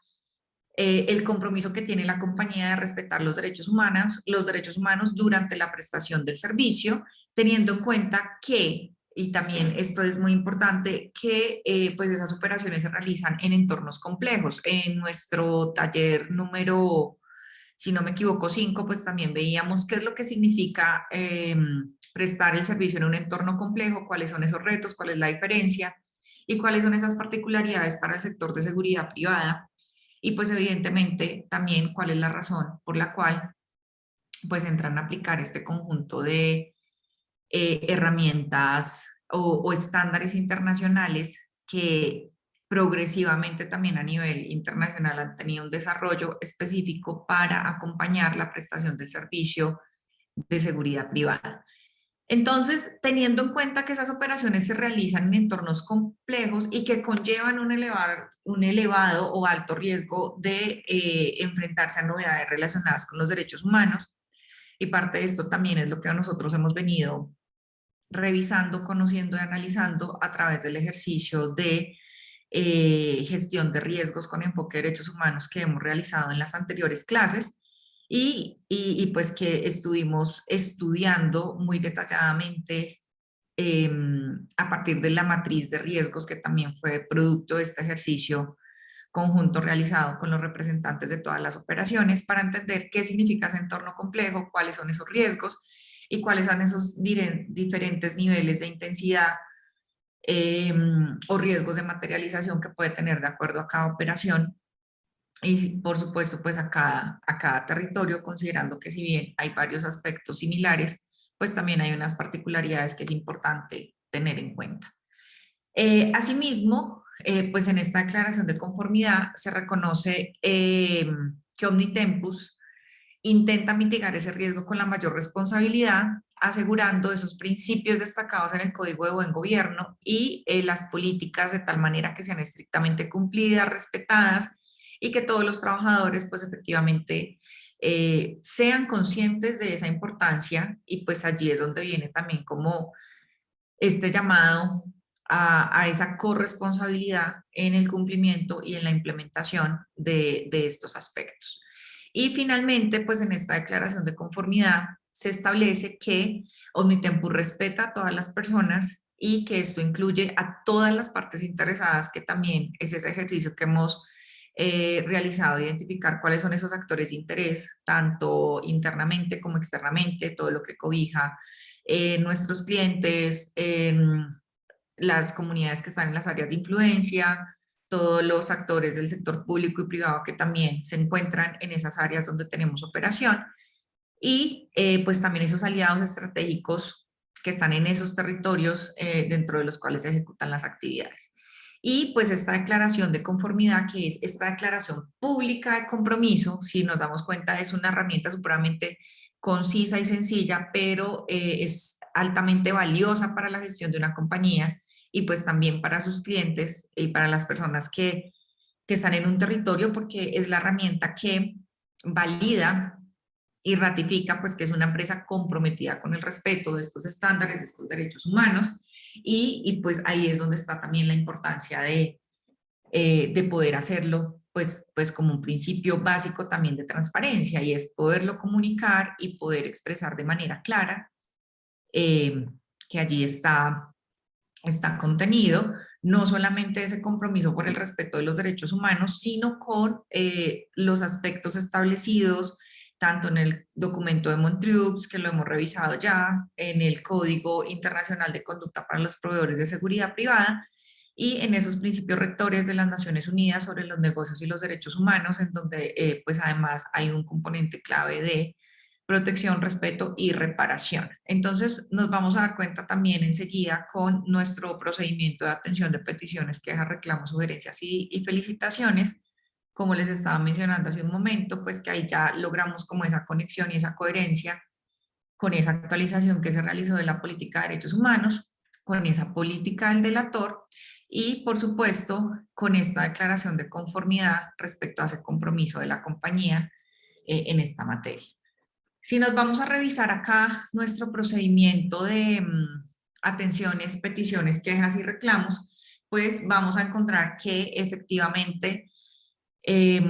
el compromiso que tiene la compañía de respetar los derechos humanos durante la prestación del servicio, teniendo en cuenta que, y también esto es muy importante, que pues esas operaciones se realizan en entornos complejos. En nuestro taller número, si no me equivoco, 5, pues también veíamos qué es lo que significa prestar el servicio en un entorno complejo, cuáles son esos retos, cuál es la diferencia y cuáles son esas particularidades para el sector de seguridad privada. Y pues evidentemente también cuál es la razón por la cual pues entran a aplicar este conjunto de herramientas o estándares internacionales que progresivamente también a nivel internacional han tenido un desarrollo específico para acompañar la prestación del servicio de seguridad privada. Entonces, teniendo en cuenta que esas operaciones se realizan en entornos complejos y que conllevan un elevado o alto riesgo de enfrentarse a novedades relacionadas con los derechos humanos, y parte de esto también es lo que nosotros hemos venido revisando, conociendo y analizando a través del ejercicio de gestión de riesgos con enfoque de derechos humanos que hemos realizado en las anteriores clases, y pues que estuvimos estudiando muy detalladamente a partir de la matriz de riesgos que también fue producto de este ejercicio conjunto realizado con los representantes de todas las operaciones para entender qué significa ese entorno complejo, cuáles son esos riesgos y cuáles son esos diferentes niveles de intensidad o riesgos de materialización que puede tener de acuerdo a cada operación. Y por supuesto, pues a cada territorio, considerando que si bien hay varios aspectos similares, pues también hay unas particularidades que es importante tener en cuenta. Asimismo, pues en esta declaración de conformidad se reconoce que Omnitempus intenta mitigar ese riesgo con la mayor responsabilidad, asegurando esos principios destacados en el Código de Buen Gobierno y las políticas de tal manera que sean estrictamente cumplidas, respetadas, y que todos los trabajadores pues efectivamente sean conscientes de esa importancia, y pues allí es donde viene también como este llamado a esa corresponsabilidad en el cumplimiento y en la implementación de estos aspectos. Y finalmente, pues en esta declaración de conformidad se establece que Omnitempus respeta a todas las personas y que esto incluye a todas las partes interesadas, que también es ese ejercicio que hemos realizado, identificar cuáles son esos actores de interés, tanto internamente como externamente, todo lo que cobija nuestros clientes, las comunidades que están en las áreas de influencia, todos los actores del sector público y privado que también se encuentran en esas áreas donde tenemos operación, y pues también esos aliados estratégicos que están en esos territorios dentro de los cuales se ejecutan las actividades. Y pues esta declaración de conformidad, que es esta declaración pública de compromiso, si nos damos cuenta es una herramienta supremamente concisa y sencilla, pero es altamente valiosa para la gestión de una compañía y pues también para sus clientes y para las personas que están en un territorio, porque es la herramienta que valida y ratifica pues que es una empresa comprometida con el respeto de estos estándares, de estos derechos humanos, y pues ahí es donde está también la importancia de poder hacerlo pues como un principio básico también de transparencia, y es poderlo comunicar y poder expresar de manera clara que allí está contenido no solamente ese compromiso por el respeto de los derechos humanos, sino con los aspectos establecidos tanto en el documento de Montreux, que lo hemos revisado ya, en el Código Internacional de Conducta para los Proveedores de Seguridad Privada, y en esos principios rectores de las Naciones Unidas sobre los negocios y los derechos humanos, en donde pues además hay un componente clave de protección, respeto y reparación. Entonces nos vamos a dar cuenta también enseguida con nuestro procedimiento de atención de peticiones, quejas, reclamos, sugerencias y felicitaciones. Como les estaba mencionando hace un momento, pues que ahí ya logramos como esa conexión y esa coherencia con esa actualización que se realizó de la política de derechos humanos, con esa política del delator y, por supuesto, con esta declaración de conformidad respecto a ese compromiso de la compañía en esta materia. Si nos vamos a revisar acá nuestro procedimiento de atenciones, peticiones, quejas y reclamos, pues vamos a encontrar que efectivamente este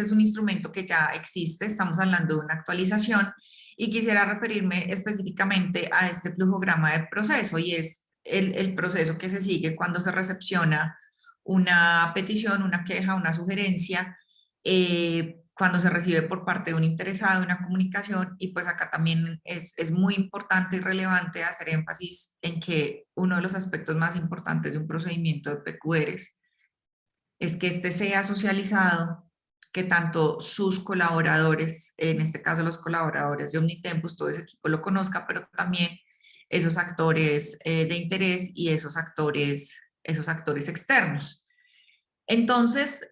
es un instrumento que ya existe, estamos hablando de una actualización y quisiera referirme específicamente a este flujograma del proceso y es el proceso que se sigue cuando se recepciona una petición, una queja, una sugerencia, cuando se recibe por parte de un interesado una comunicación y pues acá también es muy importante y relevante hacer énfasis en que uno de los aspectos más importantes de un procedimiento de PQRs es que este sea socializado, que tanto sus colaboradores, en este caso los colaboradores de Omnitempus, todo ese equipo lo conozca, pero también esos actores de interés y esos actores externos. Entonces,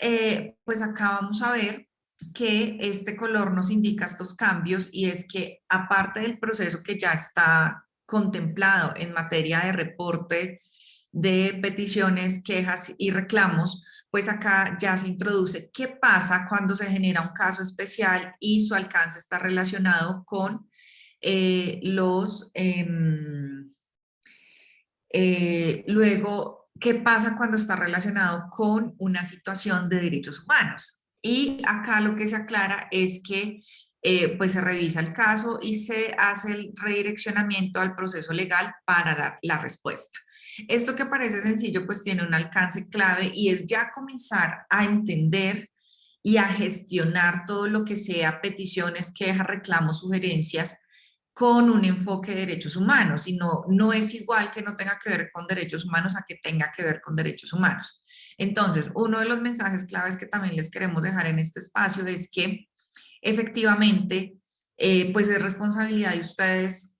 pues acá vamos a ver que este color nos indica estos cambios y es que aparte del proceso que ya está contemplado en materia de reporte de peticiones, quejas y reclamos, pues acá ya se introduce qué pasa cuando se genera un caso especial y su alcance está relacionado con luego, ¿qué pasa cuando está relacionado con una situación de derechos humanos? Y acá lo que se aclara es que pues se revisa el caso y se hace el redireccionamiento al proceso legal para dar la respuesta. Esto que parece sencillo pues tiene un alcance clave y es ya comenzar a entender y a gestionar todo lo que sea peticiones, quejas, reclamos, sugerencias con un enfoque de derechos humanos, y no es igual que no tenga que ver con derechos humanos a que tenga que ver con derechos humanos. Entonces, uno de los mensajes claves que también les queremos dejar en este espacio es que efectivamente, pues es responsabilidad de ustedes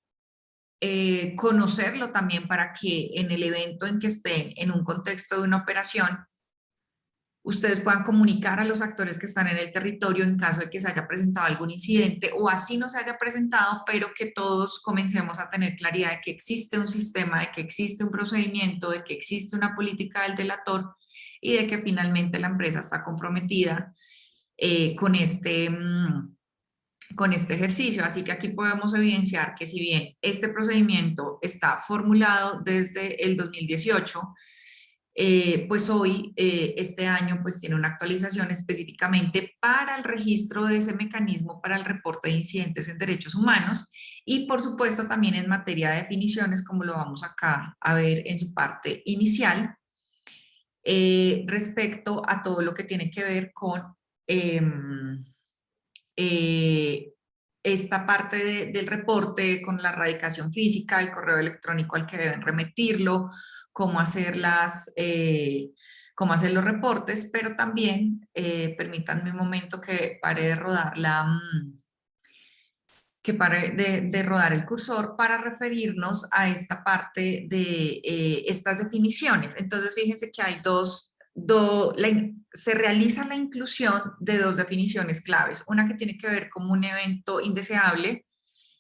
conocerlo también para que en el evento en que estén en un contexto de una operación, ustedes puedan comunicar a los actores que están en el territorio en caso de que se haya presentado algún incidente o así no se haya presentado, pero que todos comencemos a tener claridad de que existe un sistema, de que existe un procedimiento, de que existe una política del delator y de que finalmente la empresa está comprometida con este ejercicio. Así que aquí podemos evidenciar que si bien este procedimiento está formulado desde el 2018, pues hoy, este año, pues tiene una actualización específicamente para el registro de ese mecanismo para el reporte de incidentes en derechos humanos y por supuesto también en materia de definiciones, como lo vamos acá a ver en su parte inicial, respecto a todo lo que tiene que ver con esta parte del reporte, con la radicación física, el correo electrónico al que deben remitirlo, cómo hacer los reportes, pero también, permítanme un momento que pare de rodar de rodar el cursor para referirnos a esta parte de estas definiciones. Entonces, fíjense que hay se realiza la inclusión de dos definiciones claves, una que tiene que ver con un evento indeseable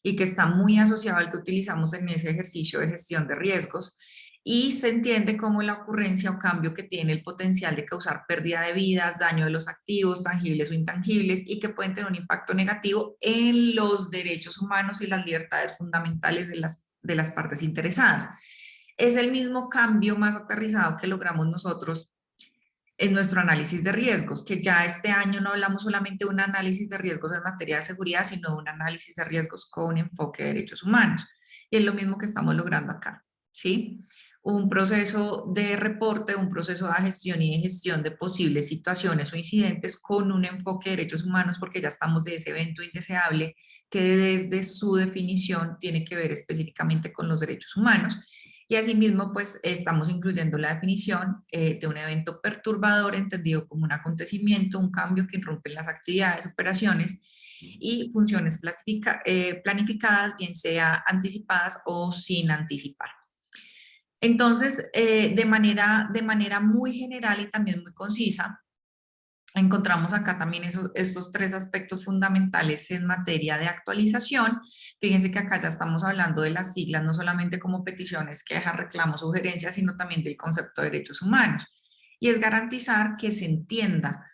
y que está muy asociado al que utilizamos en ese ejercicio de gestión de riesgos, y se entiende como la ocurrencia o cambio que tiene el potencial de causar pérdida de vidas, daño de los activos, tangibles o intangibles, y que pueden tener un impacto negativo en los derechos humanos y las libertades fundamentales de las partes interesadas. Es el mismo cambio más aterrizado que logramos nosotros en nuestro análisis de riesgos, que ya este año no hablamos solamente de un análisis de riesgos en materia de seguridad, sino de un análisis de riesgos con enfoque de derechos humanos. Y es lo mismo que estamos logrando acá, ¿sí? Un proceso de reporte, un proceso de gestión y de gestión de posibles situaciones o incidentes con un enfoque de derechos humanos, porque ya estamos de ese evento indeseable que desde su definición tiene que ver específicamente con los derechos humanos. Y asimismo, pues estamos incluyendo la definición de un evento perturbador entendido como un acontecimiento, un cambio que irrumpe en las actividades, operaciones y funciones planificadas, bien sea anticipadas o sin anticipar. Entonces, de manera muy general y también muy concisa, encontramos acá también estos tres aspectos fundamentales en materia de actualización. Fíjense que acá ya estamos hablando de las siglas, no solamente como peticiones, quejas, reclamos, sugerencias, sino también del concepto de derechos humanos. Y es garantizar que se entienda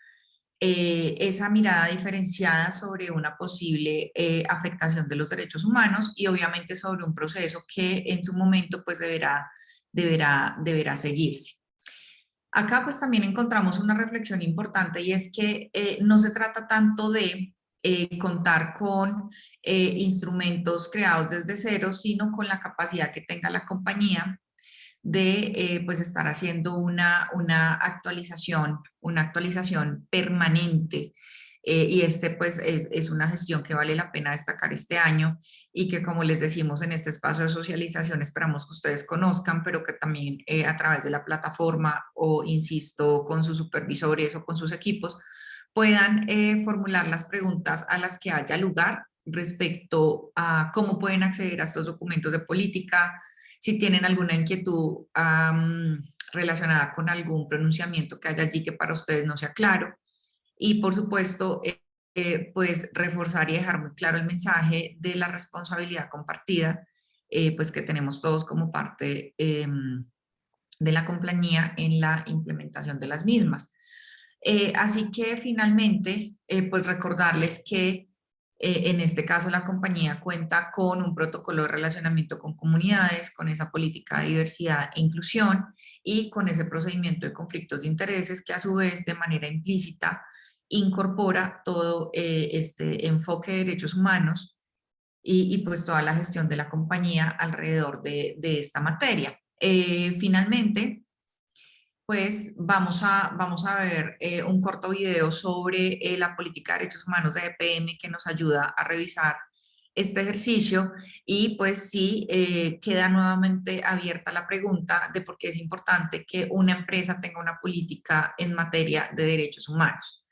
esa mirada diferenciada sobre una posible afectación de los derechos humanos y obviamente sobre un proceso que en su momento pues deberá seguirse. Acá pues también encontramos una reflexión importante y es que no se trata tanto de contar con instrumentos creados desde cero, sino con la capacidad que tenga la compañía de pues estar haciendo una actualización permanente. Y pues es una gestión que vale la pena destacar este año y que, como les decimos en este espacio de socialización, esperamos que ustedes conozcan, pero que también a través de la plataforma o, insisto, con sus supervisores o con sus equipos, puedan formular las preguntas a las que haya lugar respecto a cómo pueden acceder a estos documentos de política, si tienen alguna inquietud relacionada con algún pronunciamiento que haya allí que para ustedes no sea claro. Y por supuesto, pues reforzar y dejar muy claro el mensaje de la responsabilidad compartida, pues que tenemos todos como parte de la compañía en la implementación de las mismas. Así que finalmente, pues recordarles que en este caso la compañía cuenta con un protocolo de relacionamiento con comunidades, con esa política de diversidad e inclusión y con ese procedimiento de conflictos de intereses que a su vez de manera implícita incorpora todo este enfoque de derechos humanos y pues toda la gestión de la compañía alrededor de esta materia. Finalmente, pues vamos a ver un corto video sobre la política de derechos humanos de EPM que nos ayuda a revisar este ejercicio y pues sí queda nuevamente abierta la pregunta de por qué es importante que una empresa tenga una política en materia de derechos humanos.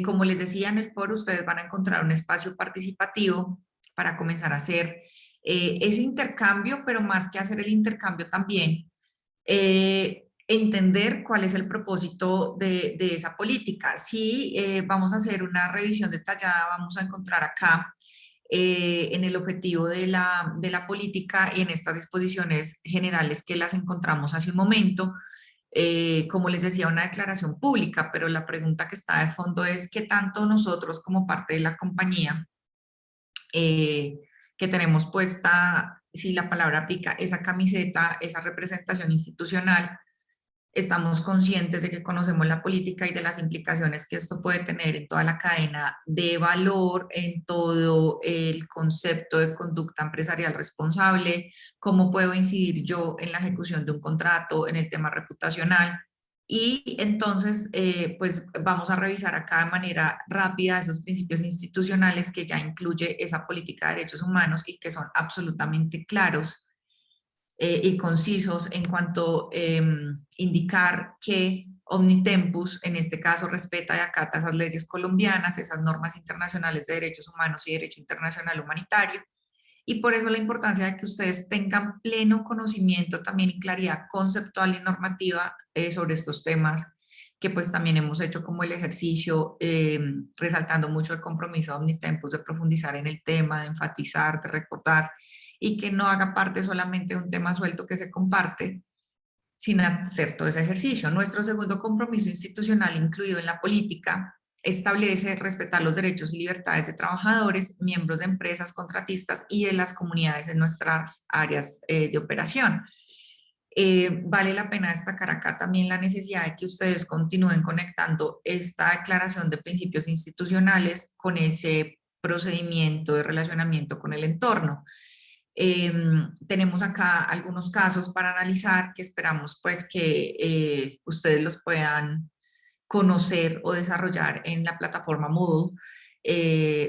Como les decía en el foro, ustedes van a encontrar un espacio participativo para comenzar a hacer ese intercambio, pero más que hacer el intercambio también, entender cuál es el propósito de esa política. Si vamos a hacer una revisión detallada, vamos a encontrar acá en el objetivo de la política y en estas disposiciones generales que las encontramos hace un momento, como les decía, una declaración pública, pero la pregunta que está de fondo es qué tanto nosotros como parte de la compañía que tenemos puesta, si la palabra aplica, esa camiseta, esa representación institucional, estamos conscientes de que conocemos la política y de las implicaciones que esto puede tener en toda la cadena de valor, en todo el concepto de conducta empresarial responsable, cómo puedo incidir yo en la ejecución de un contrato, en el tema reputacional. Y entonces, pues vamos a revisar acá de manera rápida esos principios institucionales que ya incluye esa política de derechos humanos y que son absolutamente claros y concisos en cuanto a indicar que Omnitempus, en este caso, respeta y acata esas leyes colombianas, esas normas internacionales de derechos humanos y derecho internacional humanitario, y por eso la importancia de que ustedes tengan pleno conocimiento también y claridad conceptual y normativa sobre estos temas, que pues también hemos hecho como el ejercicio, resaltando mucho el compromiso de Omnitempus de profundizar en el tema, de enfatizar, de recordar, y que no haga parte solamente de un tema suelto que se comparte, sin hacer todo ese ejercicio. Nuestro segundo compromiso institucional incluido en la política establece respetar los derechos y libertades de trabajadores, miembros de empresas, contratistas y de las comunidades en nuestras áreas de operación. Vale la pena destacar acá también la necesidad de que ustedes continúen conectando esta declaración de principios institucionales con ese procedimiento de relacionamiento con el entorno. Tenemos acá algunos casos para analizar que esperamos pues que ustedes los puedan conocer o desarrollar en la plataforma Moodle.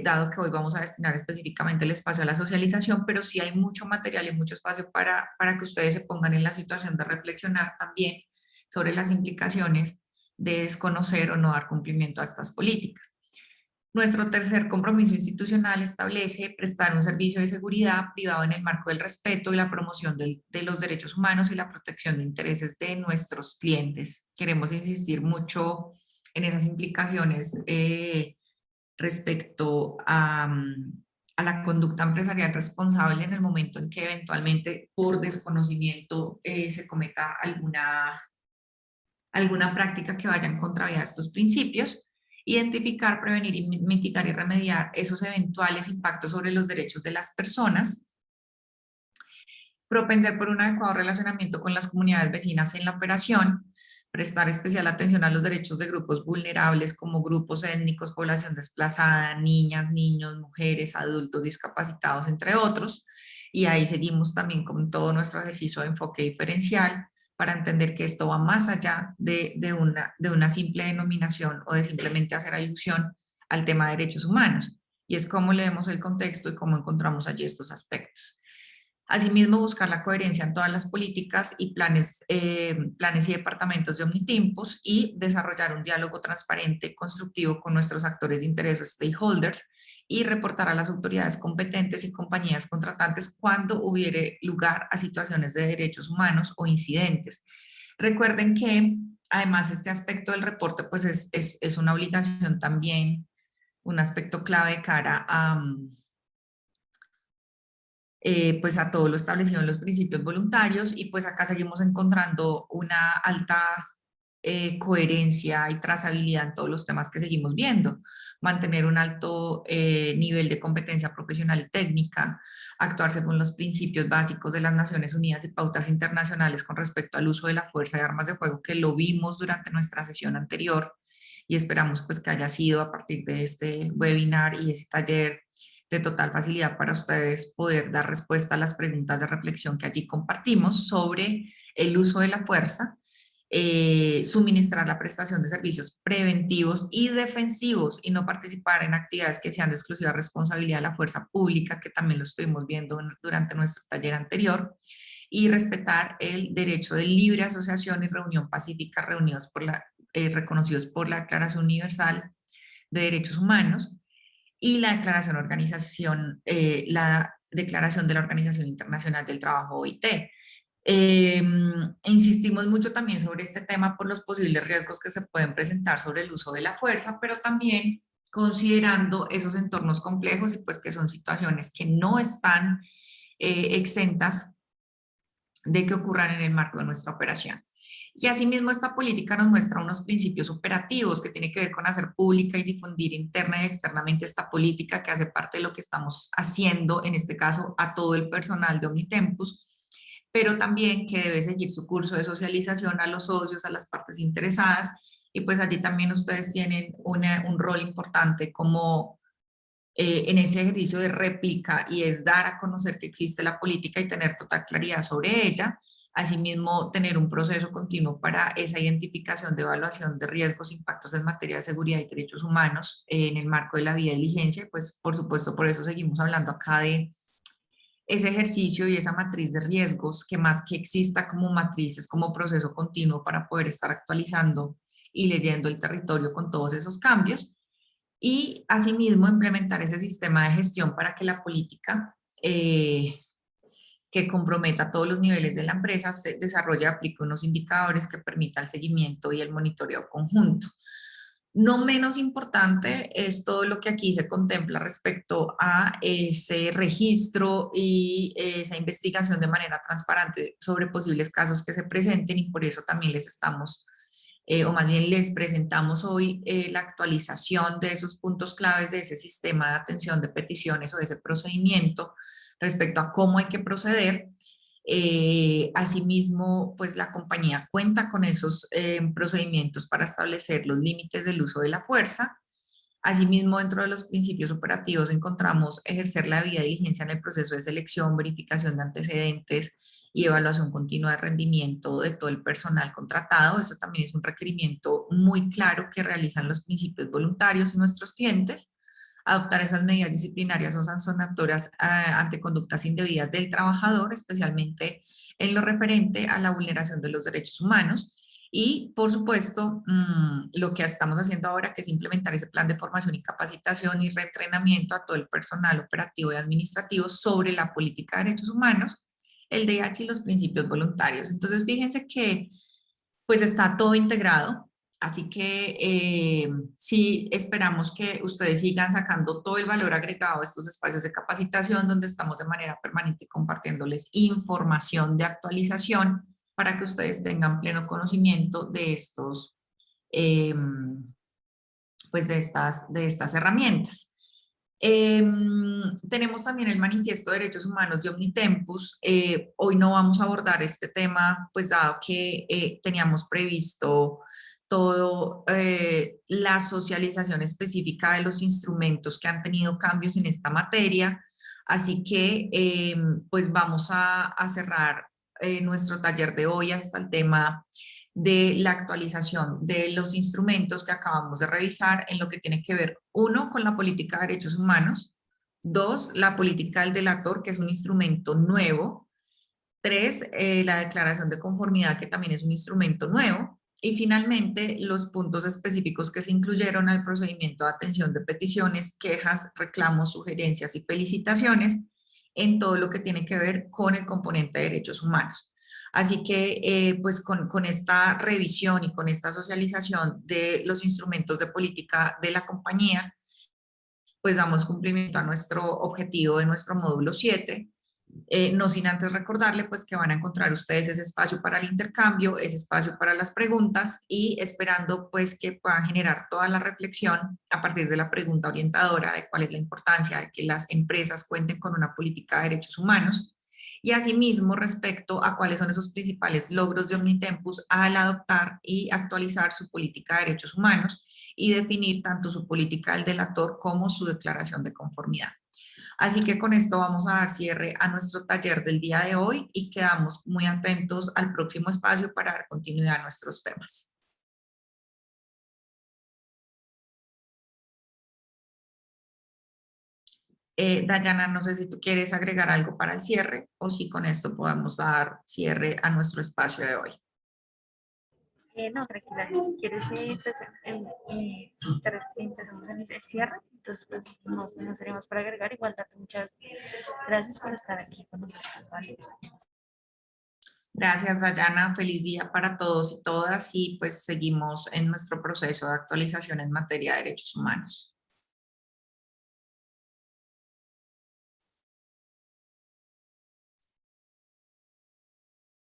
dado que hoy vamos a destinar específicamente el espacio a la socialización, pero sí hay mucho material y mucho espacio para que ustedes se pongan en la situación de reflexionar también sobre las implicaciones de desconocer o no dar cumplimiento a estas políticas. Nuestro tercer compromiso institucional establece prestar un servicio de seguridad privado en el marco del respeto y la promoción de los derechos humanos y la protección de intereses de nuestros clientes. Queremos insistir mucho en esas implicaciones respecto a la conducta empresarial responsable en el momento en que eventualmente por desconocimiento se cometa alguna práctica que vaya en contravía de estos principios. Identificar, prevenir, mitigar y remediar esos eventuales impactos sobre los derechos de las personas. Propender por un adecuado relacionamiento con las comunidades vecinas en la operación. Prestar especial atención a los derechos de grupos vulnerables como grupos étnicos, población desplazada, niñas, niños, mujeres, adultos discapacitados, entre otros. Y ahí seguimos también con todo nuestro ejercicio de enfoque diferencial para entender que esto va más allá de una simple denominación o de simplemente hacer alusión al tema de derechos humanos. Y es cómo leemos el contexto y cómo encontramos allí estos aspectos. Asimismo, buscar la coherencia en todas las políticas y planes y departamentos de Omnitimpus y desarrollar un diálogo transparente, constructivo con nuestros actores de interés o stakeholders y reportar a las autoridades competentes y compañías contratantes cuando hubiere lugar a situaciones de derechos humanos o incidentes. Recuerden que además este aspecto del reporte pues es una obligación también, un aspecto clave de cara a pues a todo lo establecido en los principios voluntarios y pues acá seguimos encontrando una alta coherencia y trazabilidad en todos los temas que seguimos viendo. Mantener un alto nivel de competencia profesional y técnica, actuar según los principios básicos de las Naciones Unidas y pautas internacionales con respecto al uso de la fuerza de armas de fuego, que lo vimos durante nuestra sesión anterior y esperamos pues que haya sido a partir de este webinar y este taller de total facilidad para ustedes poder dar respuesta a las preguntas de reflexión que allí compartimos sobre el uso de la fuerza, suministrar la prestación de servicios preventivos y defensivos y no participar en actividades que sean de exclusiva responsabilidad de la fuerza pública, que también lo estuvimos viendo durante nuestro taller anterior, y respetar el derecho de libre asociación y reunión pacífica reconocidos por la Declaración Universal de Derechos Humanos, y la declaración de la Organización Internacional del Trabajo, OIT. Insistimos mucho también sobre este tema por los posibles riesgos que se pueden presentar sobre el uso de la fuerza, pero también considerando esos entornos complejos y pues que son situaciones que no están exentas de que ocurran en el marco de nuestra operación. Y asimismo esta política nos muestra unos principios operativos que tienen que ver con hacer pública y difundir interna y externamente esta política que hace parte de lo que estamos haciendo, en este caso a todo el personal de Omnitempus, pero también que debe seguir su curso de socialización a los socios, a las partes interesadas, y pues allí también ustedes tienen un rol importante como en ese ejercicio de réplica y es dar a conocer que existe la política y tener total claridad sobre ella. Asimismo, tener un proceso continuo para esa identificación de evaluación de riesgos, impactos en materia de seguridad y derechos humanos en el marco de la vía de diligencia. Pues, por supuesto, por eso seguimos hablando acá de ese ejercicio y esa matriz de riesgos, que más que exista como matriz, es como proceso continuo para poder estar actualizando y leyendo el territorio con todos esos cambios. Y asimismo implementar ese sistema de gestión para que la política que comprometa a todos los niveles de la empresa se desarrolle y aplique unos indicadores que permitan el seguimiento y el monitoreo conjunto. No menos importante es todo lo que aquí se contempla respecto a ese registro y esa investigación de manera transparente sobre posibles casos que se presenten y por eso también les estamos o más bien les presentamos hoy la actualización de esos puntos claves de ese sistema de atención de peticiones o de ese procedimiento respecto a cómo hay que proceder. Asimismo, pues la compañía cuenta con esos procedimientos para establecer los límites del uso de la fuerza. Asimismo, dentro de los principios operativos encontramos ejercer la debida diligencia en el proceso de selección, verificación de antecedentes y evaluación continua de rendimiento de todo el personal contratado. Eso también es un requerimiento muy claro que realizan los principios voluntarios y nuestros clientes. adoptar esas medidas disciplinarias o sancionatorias ante conductas indebidas del trabajador, especialmente en lo referente a la vulneración de los derechos humanos. Y, por supuesto, lo que estamos haciendo ahora, que es implementar ese plan de formación y capacitación y reentrenamiento a todo el personal operativo y administrativo sobre la política de derechos humanos, el DH y los principios voluntarios. Entonces, fíjense que pues está todo integrado. Así que sí esperamos que ustedes sigan sacando todo el valor agregado a estos espacios de capacitación donde estamos de manera permanente compartiéndoles información de actualización para que ustedes tengan pleno conocimiento de estos, pues de estas herramientas. Tenemos también el manifiesto de derechos humanos de Omnitempus. Hoy no vamos a abordar este tema, pues dado que teníamos previsto todo la socialización específica de los instrumentos que han tenido cambios en esta materia. Así que pues vamos a cerrar nuestro taller de hoy hasta el tema de la actualización de los instrumentos que acabamos de revisar en lo que tiene que ver, uno, con la política de derechos humanos, dos, la política del delator, que es un instrumento nuevo, tres, la declaración de conformidad, que también es un instrumento nuevo, y finalmente los puntos específicos que se incluyeron al procedimiento de atención de peticiones, quejas, reclamos, sugerencias y felicitaciones en todo lo que tiene que ver con el componente de derechos humanos. Así que pues con esta revisión y con esta socialización de los instrumentos de política de la compañía, pues damos cumplimiento a nuestro objetivo de nuestro módulo 7. No sin antes recordarle pues que van a encontrar ustedes ese espacio para el intercambio, ese espacio para las preguntas y esperando pues que puedan generar toda la reflexión a partir de la pregunta orientadora de cuál es la importancia de que las empresas cuenten con una política de derechos humanos y asimismo respecto a cuáles son esos principales logros de Omnitempus al adoptar y actualizar su política de derechos humanos y definir tanto su política del delator como su declaración de conformidad. Así que con esto vamos a dar cierre a nuestro taller del día de hoy y quedamos muy atentos al próximo espacio para dar continuidad a nuestros temas. Dayana, no sé si tú quieres agregar algo para el cierre o si con esto podemos dar cierre a nuestro espacio de hoy. No, tranquila, si quieres empezamos en el cierre, entonces pues no seremos para agregar. Igual, Tato, muchas gracias por estar aquí con nosotros, ¿vale? Gracias, Dayana. Feliz día para todos y todas y pues seguimos en nuestro proceso de actualización en materia de derechos humanos.